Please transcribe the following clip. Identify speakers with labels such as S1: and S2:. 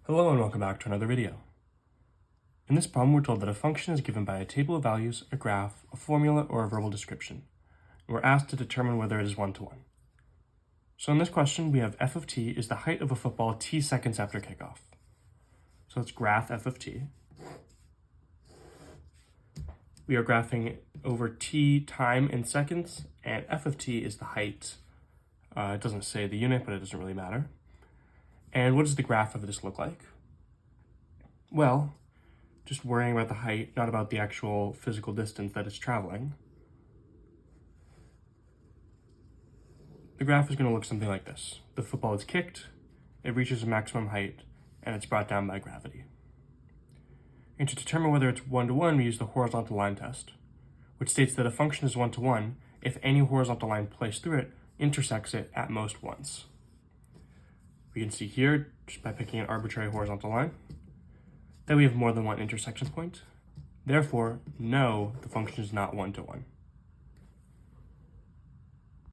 S1: Hello and welcome back to another video. In this problem, we're told that a function is given by a table of values, a graph, a formula, or a verbal description. We're asked to determine whether it is one-to-one. So in this question, we have f of t is the height of a football t seconds after kickoff. So let's graph f of t. We are graphing over t time in seconds, and f of t is the height. It doesn't say the unit, but it doesn't really matter. And what does the graph of this look like? Well, just worrying about the height, not about the actual physical distance that it's traveling. The graph is going to look something like this. The football is kicked, it reaches a maximum height, and it's brought down by gravity. And to determine whether it's one-to-one, we use the horizontal line test, which states that a function is one-to-one if any horizontal line placed through it intersects it at most once. We can see here, just by picking an arbitrary horizontal line, that we have more than one intersection point. Therefore, no, the function is not one-to-one.